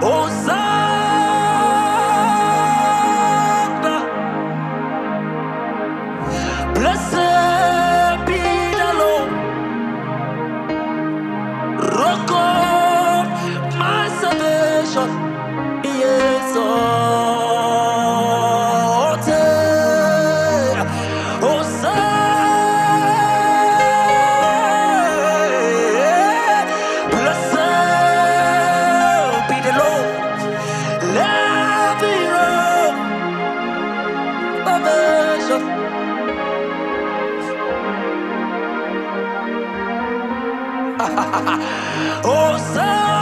Hosanna, blessed be the Lord, rock of my salvation. Yes, Hosanna, blessed be the Lord, loving of salvation. Hosanna.